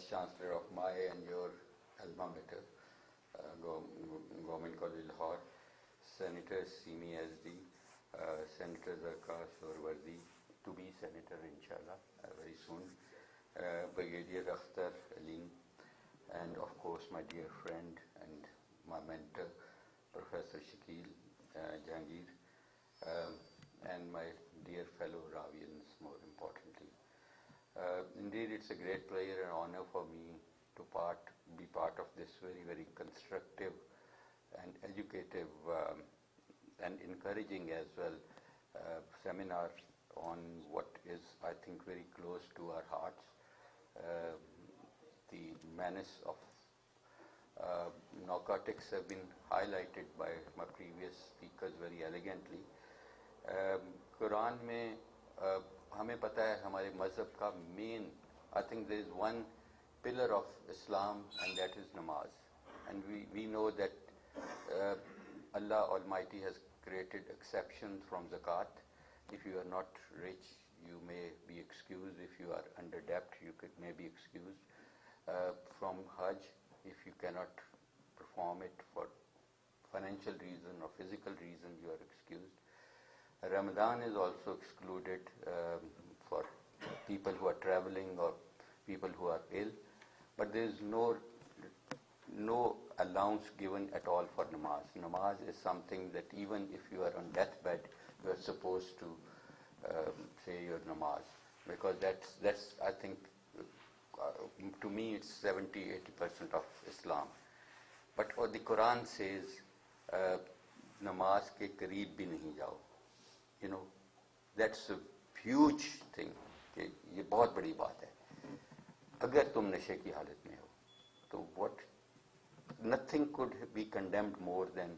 Vice-Chancellor of my and your alma mater, Government College Lahore, Senator Simi SD, Senator Zarkar Shorwardi, to be Senator inshallah very soon, Brigadier Akhtar Alim, and of course my dear friend and my mentor, Professor Shakil Jehangir, and my dear fellow Ravians, more importantly. Indeed, it's a great pleasure and honor for me to be part of this very, very constructive and educative and encouraging as well seminar on what is, I think, very close to our hearts, the menace of narcotics have been highlighted by my previous speakers very elegantly. Quran में हमें पता है हमारे मज़हब का main, I think there is one pillar of Islam and that is namaz. And we know that Allah Almighty has created exceptions from zakat. If you are not rich, you may be excused. If you are under debt, you may be excused. From Hajj, if you cannot perform it for financial reason or physical reason, you are excused. Ramadan is also excluded for people who are traveling or people who are ill, but there is no allowance given at all for namaz. Namaz is something that even if you are on deathbed, you are supposed to say your namaz, because that's I think to me it's 70-80% of Islam. But what the Quran says, namaz ke kareeb bhi nahi jao. You know, that's a huge thing. कि ये बहुत बड़ी बात है. अगर तुम नशे की हालत में हो, तो nothing could be condemned more than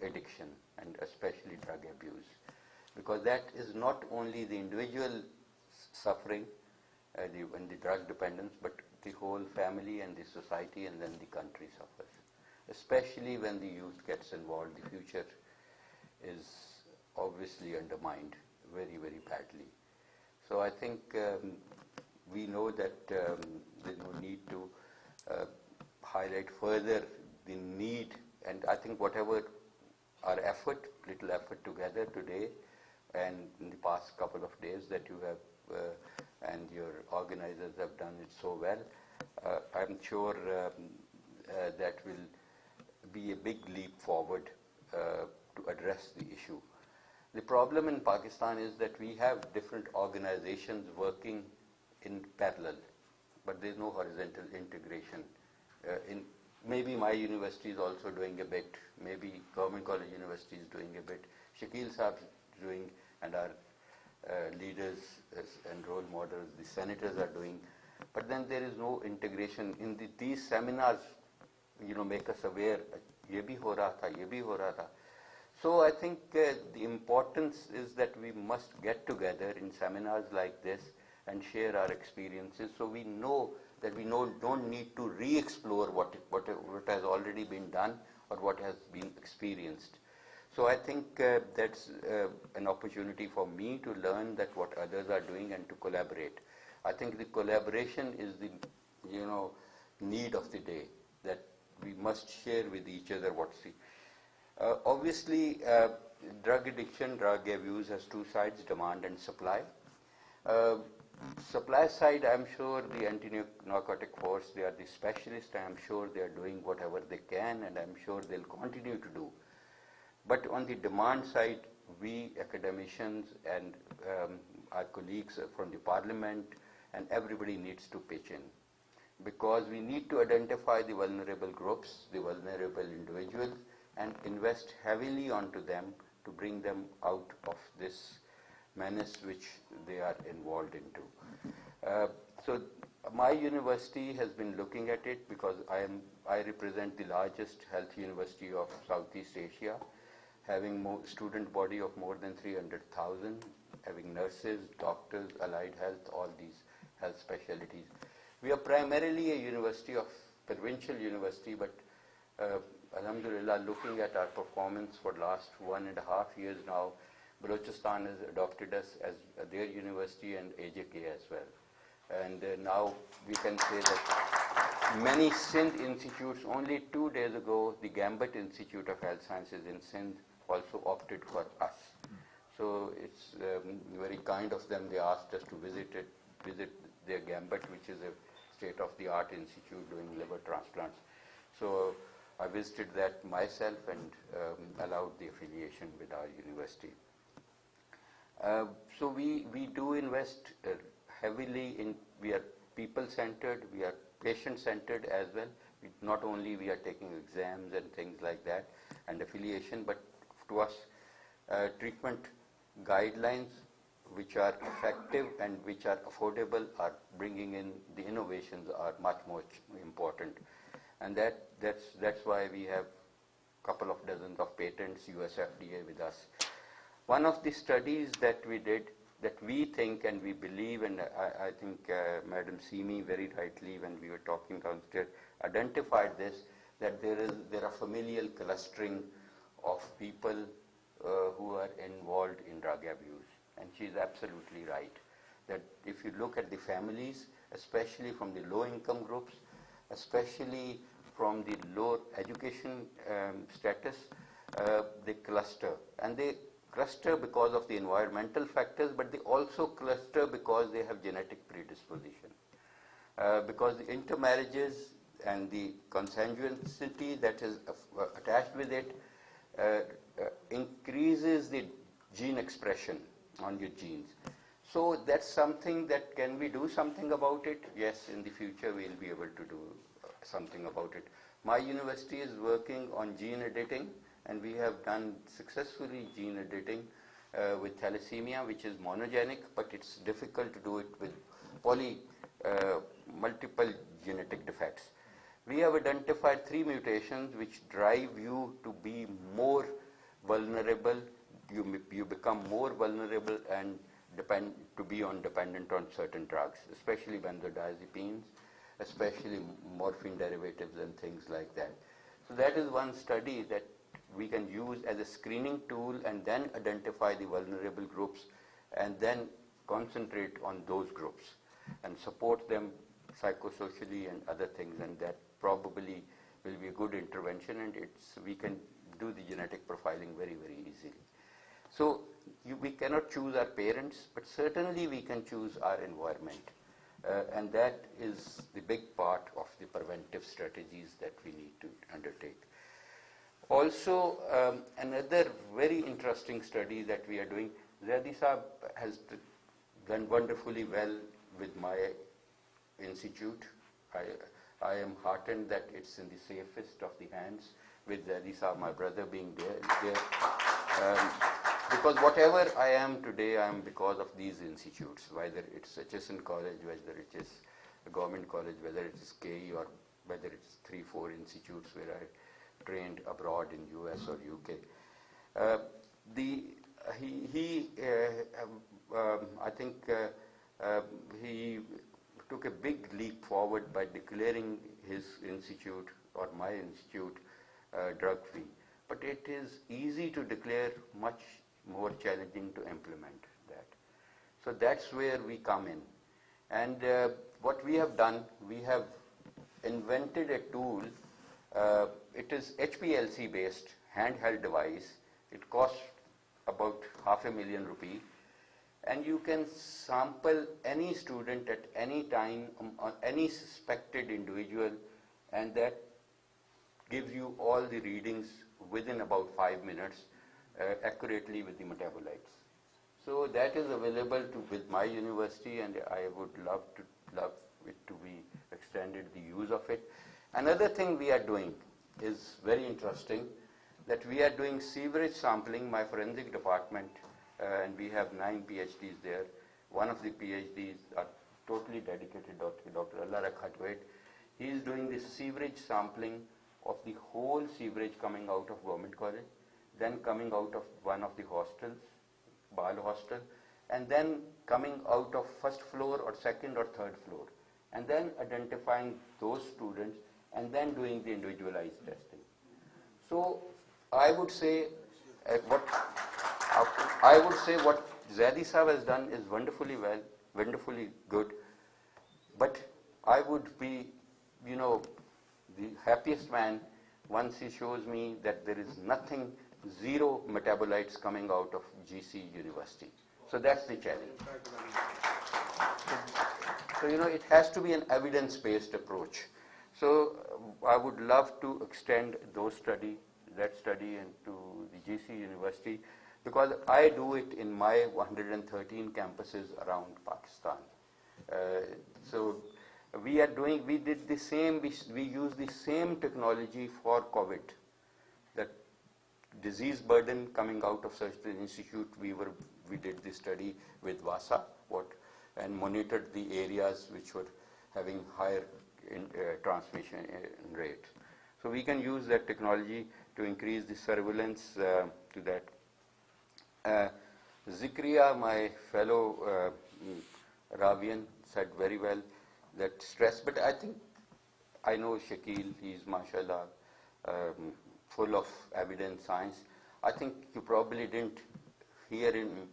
addiction and especially drug abuse, because that is not only the individual suffering and the drug dependence, but the whole family and the society and then the country suffers. Especially when the youth gets involved, the future is obviously undermined very, very badly. So I think we know that there's no need to highlight further the need, and I think whatever our little effort together today and in the past couple of days that you have and your organizers have done it so well, I'm sure that will be a big leap forward to address the issue. The problem in Pakistan is that we have different organizations working in parallel, but there is no horizontal integration. Maybe my university is also doing a bit, maybe Government College University is doing a bit, Shakil Saab is doing, and our leaders and role models, the senators are doing, but then there is no integration. In these seminars, make us aware, ye bhi ho raha tha, ye bhi ho raha tha. So I think the importance is that we must get together in seminars like this and share our experiences, so we know that we don't need to re-explore what has already been done or what has been experienced. So I think that's an opportunity for me to learn that what others are doing and to collaborate. I think the collaboration is the need of the day, that we must share with each other what's the obviously, drug addiction, drug abuse has two sides, demand and supply. Supply side, I'm sure the Anti-Narcotics Force, they are the specialists, I'm sure they are doing whatever they can, and I'm sure they'll continue to do. But on the demand side, we academicians and our colleagues from the parliament and everybody needs to pitch in, because we need to identify the vulnerable groups, the vulnerable individuals, and invest heavily onto them to bring them out of this menace which they are involved into. So my university has been looking at it, because I represent the largest health university of Southeast Asia, having student body of more than 300,000, having nurses, doctors, allied health, all these health specialties. We are primarily a university of provincial university, but Alhamdulillah, looking at our performance for the last 1.5 years now, Balochistan has adopted us as their university and AJK as well. And now we can say that many Sindh institutes, only 2 days ago, the Gambit Institute of Health Sciences in Sindh also opted for us. So it's very kind of them. They asked us to visit their Gambit, which is a state-of-the-art institute doing liver transplants. So I visited that myself and allowed the affiliation with our university. So we do invest heavily in, we are people-centered, we are patient-centered as well. Not only we are taking exams and things like that and affiliation, but to us, treatment guidelines which are effective and which are affordable are bringing in the innovations are much more important. And that's why we have a couple of dozens of patents, US FDA with us. One of the studies that we did, that we think and we believe, and I think Madam Simi very rightly when we were talking downstairs identified this, that there are familial clustering of people who are involved in drug abuse. And she's absolutely right, that if you look at the families, especially from the low income groups, especially from the low education status, they cluster. And they cluster because of the environmental factors, but they also cluster because they have genetic predisposition. Because the intermarriages and the consanguinity that is attached with it increases the gene expression on your genes. So that's something that, can we do something about it? Yes, in the future we'll be able to do something about it. My university is working on gene editing, and we have done successfully gene editing with thalassemia, which is monogenic, but it's difficult to do it with multiple genetic defects. We have identified 3 mutations which drive you to be more vulnerable. You become more vulnerable and dependent on certain drugs, especially benzodiazepines, especially morphine derivatives and things like that. So that is one study that we can use as a screening tool and then identify the vulnerable groups and then concentrate on those groups and support them psychosocially and other things, and that probably will be a good intervention, and we can do the genetic profiling very, very easily. So we cannot choose our parents, but certainly we can choose our environment. And that is the big part of the preventive strategies that we need to undertake. Also, another very interesting study that we are doing, Zaidi Saab has done wonderfully well with my institute. I am heartened that it's in the safest of the hands, with Zaidi Saab, my brother, being there. Because whatever I am today, I am because of these institutes, whether it's HSN College, whether it is a government college, whether it is KE, or whether it's 3-4 institutes where I trained abroad in US or UK. I think he took a big leap forward by declaring his institute or my institute drug-free. But it is easy to declare, much more challenging to implement that. So that's where we come in. And what we have done, we have invented a tool. It is HPLC based, handheld device. It costs about ₹500,000, and you can sample any student at any time on any suspected individual, and that gives you all the readings within about 5 minutes accurately with the metabolites. So that is available with my university, and I would love it to be extended, the use of it. Another thing we are doing is very interesting, that we are doing sewerage sampling, my forensic department, and we have 9 PhDs there. One of the PhDs are totally dedicated, Dr. Allah Khatwait. He is doing this sewerage sampling of the whole sewerage coming out of government college, then coming out of one of the hostels, Bal hostel, and then coming out of first floor or second or third floor, and then identifying those students and then doing the individualized testing. So I would say what Zaidi Saab has done is wonderfully good. But I would be, the happiest man once he shows me that there is nothing, zero metabolites coming out of GCU University. So that's the challenge. So, it has to be an evidence-based approach. So I would love to extend that study into the GCU University, because I do it in my 113 campuses around Pakistan. So we did the same, we use the same technology for COVID. That disease burden coming out of such an institute, we did the study with VASA, and monitored the areas which were having higher transmission rate. So we can use that technology to increase the surveillance to that. Zikriya, my fellow Ravian, said very well that stress, but I know Shakil, he's mashallah, full of evidence, science. I think you probably didn't hear him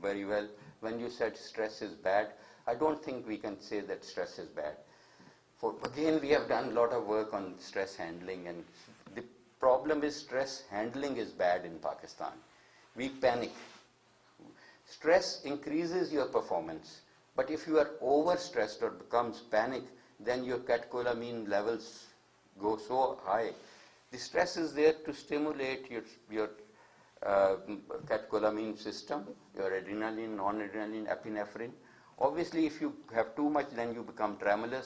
very well. When you said stress is bad, I don't think we can say that stress is bad. Again, we have done a lot of work on stress handling, and the problem is stress handling is bad in Pakistan. We panic. Stress increases your performance, but if you are overstressed or becomes panic, then your catecholamine levels go so high. The stress is there to stimulate your catecholamine system, your adrenaline, non-adrenaline, epinephrine. Obviously, if you have too much, then you become tremulous.